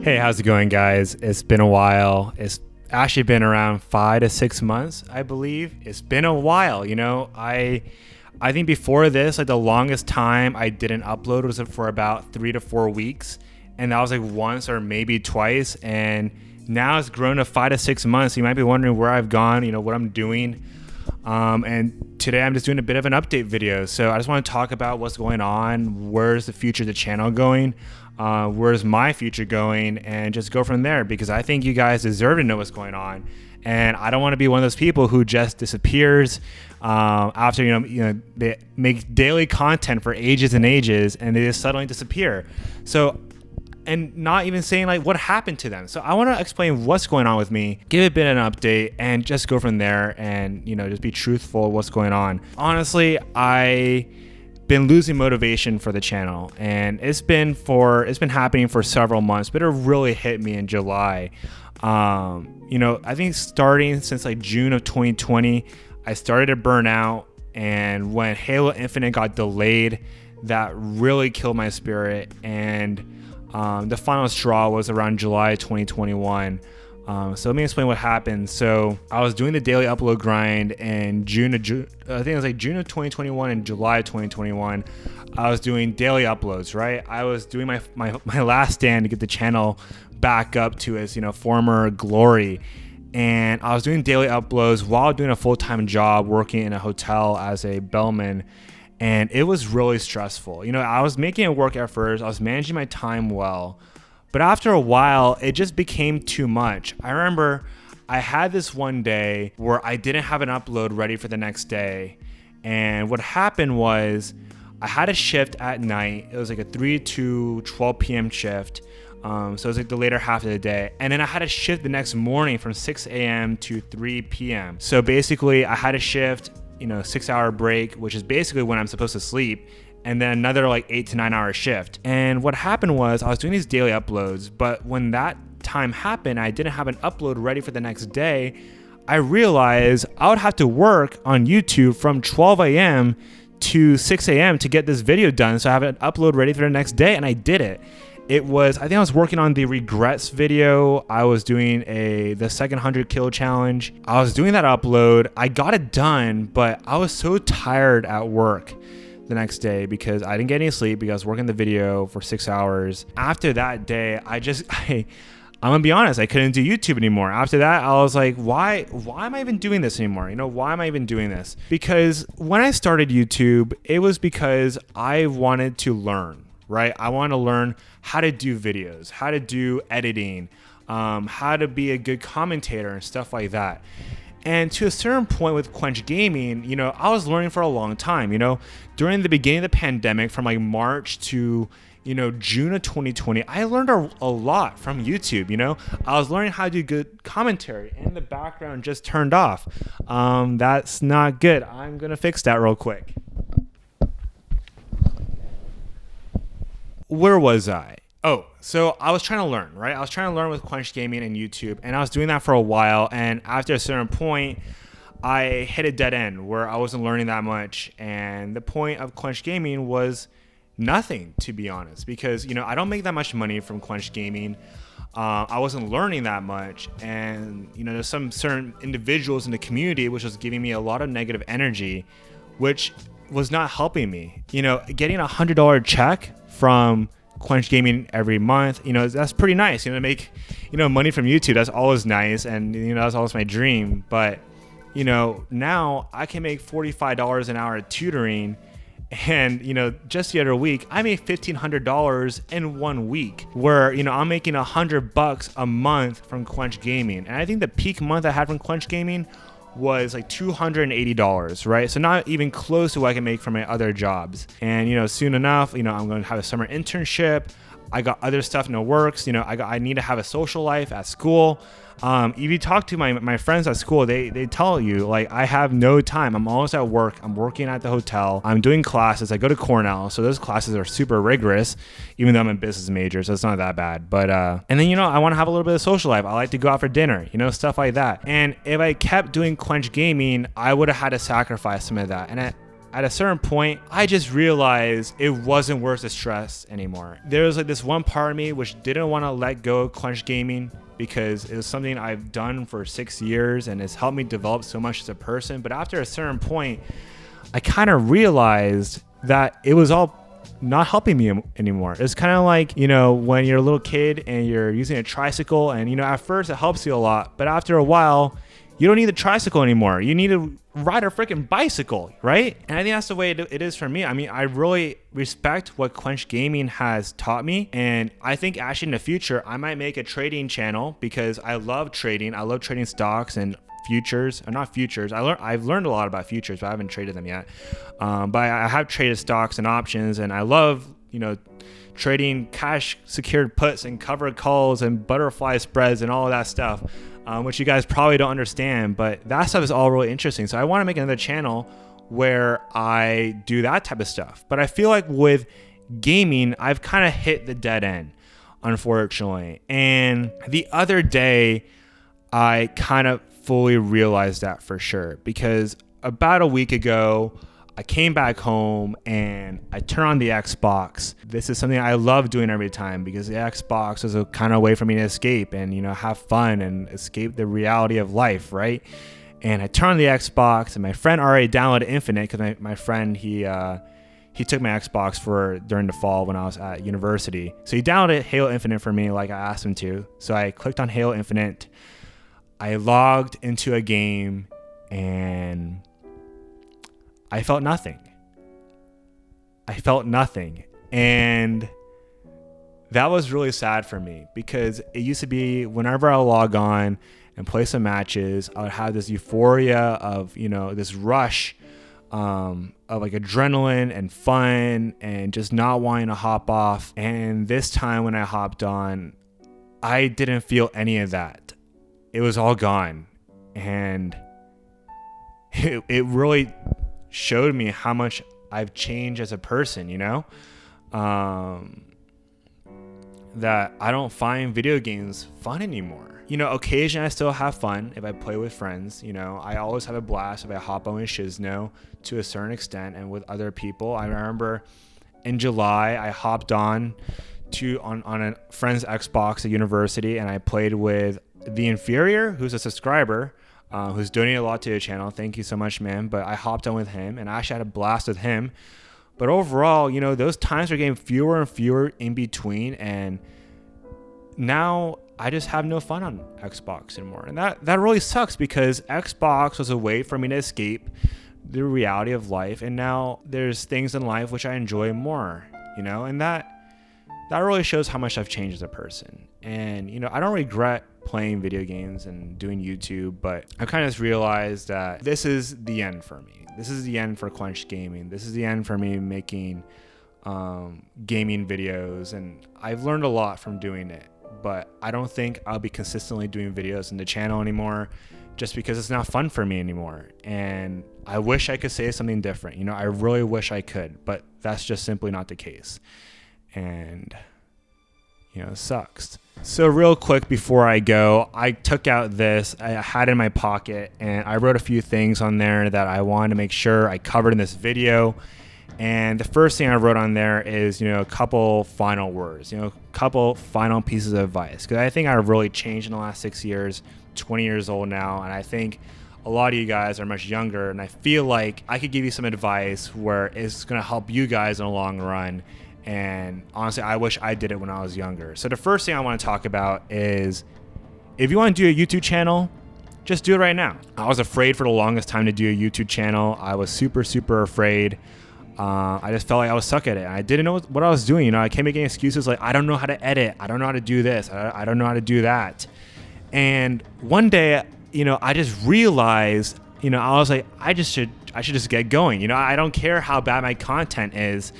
Hey, how's it going, guys? It's been a while. It's actually been around 5 to 6 months, I believe. It's been a while, you know. I think before this, like the longest time I didn't upload was for about 3 to 4 weeks, and that was like once or maybe twice. And now it's grown to 5 to 6 months. You might be wondering where I've gone, you know, what I'm doing. And today I'm just doing a bit of an update video. So I just want to talk about what's going on, where's the future of the channel going, where's my future going, and just go from there, because I think you guys deserve to know what's going on. And I don't want to be one of those people who just disappears after they make daily content for ages and ages and they just suddenly disappear. So, and not even saying like what happened to them. So I want to explain what's going on with me, give a bit of an update, and just go from there, and just be truthful what's going on. Honestly, I been losing motivation for the channel, and it's been happening for several months, but it really hit me in July. I think starting since like June of 2020, I started to burn out, and when Halo Infinite got delayed, that really killed my spirit. And the final straw was around July 2021. So let me explain what happened. So I was doing the daily upload grind in June of 2021 and July of 2021. I was doing daily uploads, right? I was doing my last stand to get the channel back up to its former glory. And I was doing daily uploads while doing a full-time job working in a hotel as a bellman. And it was really stressful. I was making it work at first. I was managing my time well. But after a while, it just became too much. I remember I had this one day where I didn't have an upload ready for the next day. And what happened was I had a shift at night. It was like a 3 to 12 p.m. shift. So it was like the later half of the day. And then I had a shift the next morning from 6 a.m. to 3 p.m. So basically I had a shift, 6-hour break, which is basically when I'm supposed to sleep, and then another like 8 to 9 hour shift. And what happened was I was doing these daily uploads, but when that time happened, I didn't have an upload ready for the next day. I realized I would have to work on YouTube from 12 a.m. to 6 a.m. to get this video done, so I have an upload ready for the next day, and I did it. I think I was working on the regrets video. I was doing the second 100 kill challenge. I was doing that upload. I got it done, but I was so tired at work the next day because I didn't get any sleep because I was working the video for 6 hours. After that day, I'm gonna be honest, I couldn't do YouTube anymore. After that, I was like, why am I even doing this anymore? Why am I even doing this? Because when I started YouTube, it was because I wanted to learn, right? I wanted to learn how to do videos, how to do editing, how to be a good commentator and stuff like that. And to a certain point with Quench Gaming, I was learning for a long time. During the beginning of the pandemic, from like March to June of 2020, I learned a lot from YouTube. I was learning how to do good commentary, and the background just turned off. That's not good. I'm gonna fix that real quick. Where was I? Oh, so I was trying to learn, right? I was trying to learn with Quench Gaming and YouTube, and I was doing that for a while. And after a certain point, I hit a dead end where I wasn't learning that much. And the point of Quench Gaming was nothing, to be honest, because, I don't make that much money from Quench Gaming. I wasn't learning that much. And, there's some certain individuals in the community which was giving me a lot of negative energy, which was not helping me. Getting a $100 check from Quench Gaming every month, that's pretty nice. To make, money from YouTube, that's always nice, and that's always my dream. But now I can make $45 an hour tutoring, and just the other week I made $1,500 in 1 week, where I'm making $100 a month from Quench Gaming. And I think the peak month I had from Quench Gaming was like $280, right? So not even close to what I can make from my other jobs. And soon enough, I'm going to have a summer internship. I got other stuff in the works. I need to have a social life at school. If you talk to my friends at school, they tell you, like, I have no time. I'm always at work. I'm working at the hotel. I'm doing classes. I go to Cornell, so those classes are super rigorous, even though I'm a business major, so it's not that bad. But and then I want to have a little bit of social life. I like to go out for dinner, stuff like that. And if I kept doing Quench Gaming, I would have had to sacrifice some of that. And at a certain point, I just realized it wasn't worth the stress anymore. There was like this one part of me which didn't want to let go of Quench Gaming because it was something I've done for 6 years and it's helped me develop so much as a person. But after a certain point, I kind of realized that it was all not helping me anymore. It's kind of like, you know, when you're a little kid and you're using a tricycle and, you know, at first it helps you a lot, but after a while, you don't need the tricycle anymore. You need to ride a freaking bicycle, right? And I think that's the way it is for me. I mean, I really respect what Quench Gaming has taught me. And I think actually in the future, I might make a trading channel because I love trading. I love trading stocks and futures, or not futures. I've learned a lot about futures, but I haven't traded them yet. But I have traded stocks and options, and I love, you know, trading cash secured puts and covered calls and butterfly spreads and all of that stuff, which you guys probably don't understand, but that stuff is all really interesting. So I want to make another channel where I do that type of stuff. But I feel like with gaming, I've kind of hit the dead end, unfortunately. And the other day, I kind of fully realized that for sure, because about a week ago, I came back home and I turned on the Xbox. This is something I love doing every time because the Xbox is a kind of way for me to escape and, you know, have fun and escape the reality of life, right? And I turned on the Xbox and my friend already downloaded Infinite because my friend, he took my Xbox during the fall when I was at university. So he downloaded Halo Infinite for me like I asked him to. So I clicked on Halo Infinite. I logged into a game and I felt nothing. And that was really sad for me because it used to be whenever I log on and play some matches, I would have this euphoria of, you know, this rush of like adrenaline and fun and just not wanting to hop off. And this time when I hopped on, I didn't feel any of that. It was all gone. And it really showed me how much I've changed as a person, you know? That I don't find video games fun anymore. You know, occasionally I still have fun if I play with friends. You know, I always have a blast if I hop on with Shizno to a certain extent and with other people. I remember in July, I hopped on a friend's Xbox at university and I played with The Inferior, who's a subscriber, who's donating a lot to the channel. Thank you so much, man. But I hopped on with him and I actually had a blast with him. But overall, you know, those times are getting fewer and fewer in between. And now I just have no fun on Xbox anymore. And that really sucks because Xbox was a way for me to escape the reality of life. And now there's things in life which I enjoy more, you know, and that really shows how much I've changed as a person. And, you know, I don't regret playing video games and doing YouTube, but I've kind of just realized that this is the end for me. This is the end for Quench Gaming. This is the end for me making gaming videos. And I've learned a lot from doing it, but I don't think I'll be consistently doing videos in the channel anymore just because it's not fun for me anymore. And I wish I could say something different. You know, I really wish I could, but that's just simply not the case. And, you know, it sucks. So real quick before I go, I took out this, I had it in my pocket, and I wrote a few things on there that I wanted to make sure I covered in this video. And the first thing I wrote on there is, you know, a couple final words, you know, a couple final pieces of advice. Because I think I've really changed in the last 6 years, 20 years old now. And I think a lot of you guys are much younger. And I feel like I could give you some advice where it's going to help you guys in the long run. And honestly, I wish I did it when I was younger. So the first thing I want to talk about is if you want to do a YouTube channel, just do it right now. I was afraid for the longest time to do a YouTube channel. I was super, super afraid. I just felt like I was stuck at it. I didn't know what I was doing. You know, I kept making excuses like, I don't know how to edit. I don't know how to do this. I don't know how to do that. And one day, you know, I just realized, you know, I was like, I should just get going. You know, I don't care how bad my content is.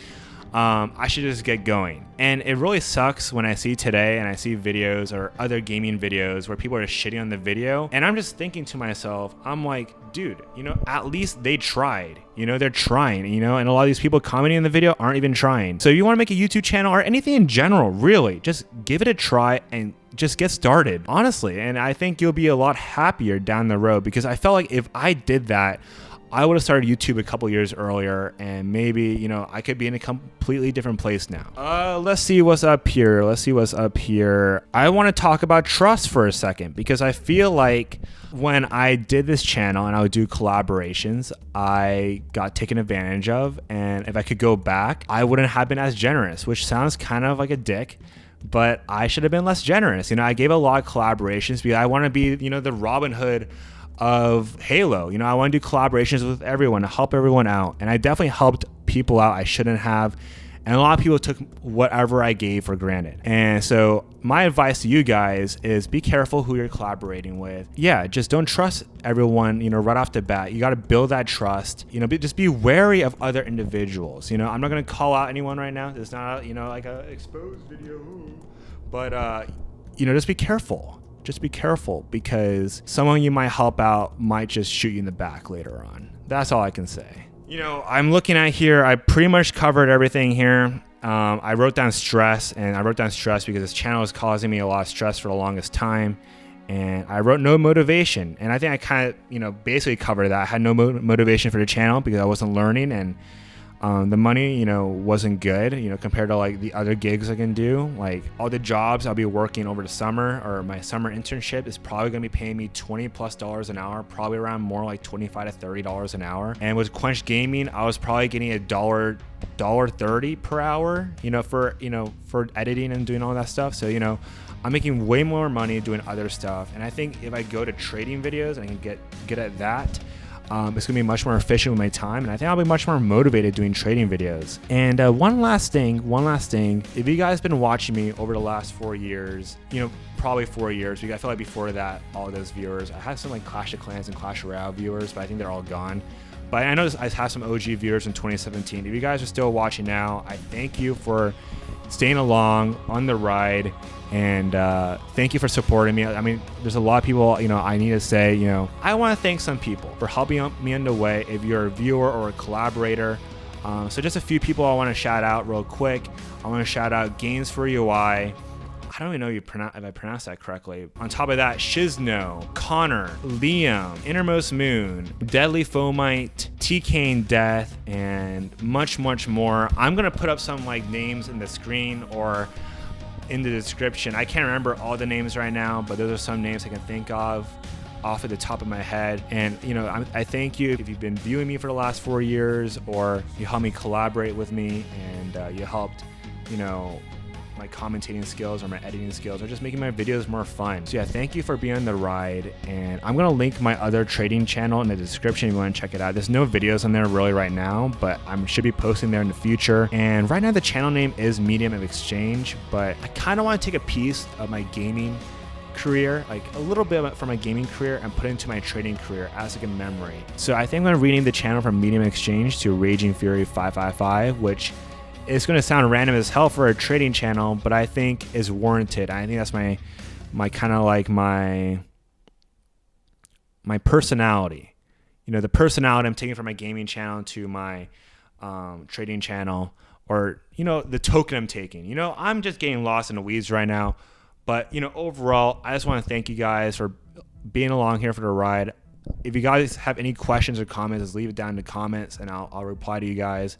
I should just get going. And it really sucks when I see today and I see videos or other gaming videos where people are just shitting on the video. And I'm just thinking to myself, I'm like, dude, you know, at least they tried. You know, they're trying, you know, and a lot of these people commenting in the video aren't even trying. So if you want to make a YouTube channel or anything in general, really, just give it a try and just get started, honestly. And I think you'll be a lot happier down the road because I felt like if I did that, I would have started YouTube a couple years earlier, and maybe, you know, I could be in a completely different place now. Let's see what's up here. I want to talk about trust for a second, because I feel like when I did this channel and I would do collaborations, I got taken advantage of, and if I could go back, I wouldn't have been as generous, which sounds kind of like a dick, but I should have been less generous. You know, I gave a lot of collaborations because I want to be, you know, the Robin Hood of Halo. You know, I want to do collaborations with everyone, to help everyone out, and I definitely helped people out I shouldn't have, and a lot of people took whatever I gave for granted. And so my advice to you guys is be careful who you're collaborating with. Yeah, just don't trust everyone, you know, right off the bat. You got to build that trust. You know, just be wary of other individuals. You know, I'm not going to call out anyone right now. It's not, you know, like a exposed video, but you know, just be careful. Just be careful, because someone you might help out might just shoot you in the back later on. That's all I can say. You know, I'm looking at here, I pretty much covered everything here. I wrote down stress, and I wrote down stress because this channel is causing me a lot of stress for the longest time. And I wrote no motivation, and I think I kind of, you know, basically covered that. I had no motivation for the channel because I wasn't learning, and the money, you know, wasn't good, you know, compared to like the other gigs I can do. Like all the jobs I'll be working over the summer, or my summer internship, is probably going to be paying me $20+ an hour, probably around more like $25 to $30 an hour. And with Quench Gaming, I was probably getting $1.30 per hour, you know, for editing and doing all that stuff. So, you know, I'm making way more money doing other stuff. And I think if I go to trading videos and I can get at that, it's gonna be much more efficient with my time, and I think I'll be much more motivated doing trading videos. And one last thing, if you guys been watching me over the last 4 years, you know, probably 4 years, because I feel like before that, all those viewers, I had some like Clash of Clans and Clash Royale viewers, but I think they're all gone. But I know I have some OG viewers in 2017. If you guys are still watching now, I thank you for staying along on the ride, and thank you for supporting me. I mean, there's a lot of people, you know, I need to say, you know, I want to thank some people for helping me on the way. If you're a viewer or a collaborator, so just a few people I want to shout out real quick. I want to shout out Gains for UI. I don't even know if I pronounced that correctly. On top of that, Shizno, Connor, Liam, Innermost Moon, Deadly Fomite, TK Death, and much, much more. I'm gonna put up some like names in the screen or in the description. I can't remember all the names right now, but those are some names I can think of off of the top of my head. And you know, I thank you if you've been viewing me for the last 4 years, or you helped me collaborate with me, and you helped, you know, my commentating skills or my editing skills, or just making my videos more fun. So yeah, thank you for being on the ride, and I'm gonna link my other trading channel in the description if you want to check it out. There's no videos on there really right now, but I should be posting there in the future. And right now the channel name is Medium of Exchange, but I kind of want to take a piece of my gaming career, like a little bit from my gaming career, and put it into my trading career as like a memory. So I think I'm gonna rename the channel from Medium Exchange to Raging Fury 555, which it's going to sound random as hell for a trading channel, but I think is warranted. I think that's my kind of like my personality. You know, the personality I'm taking from my gaming channel to my trading channel, or, you know, the token I'm taking. You know, I'm just getting lost in the weeds right now, but, you know, overall, I just want to thank you guys for being along here for the ride. If you guys have any questions or comments, just leave it down in the comments, and I'll reply to you guys.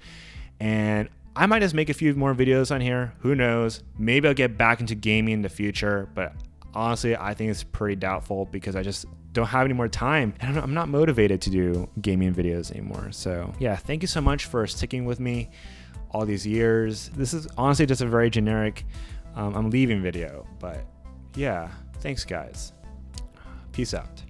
And I might just make a few more videos on here. Who knows? Maybe I'll get back into gaming in the future, but honestly, I think it's pretty doubtful because I just don't have any more time, and I'm not motivated to do gaming videos anymore. So yeah, thank you so much for sticking with me all these years. This is honestly just a very generic I'm leaving video, but yeah, thanks guys. Peace out.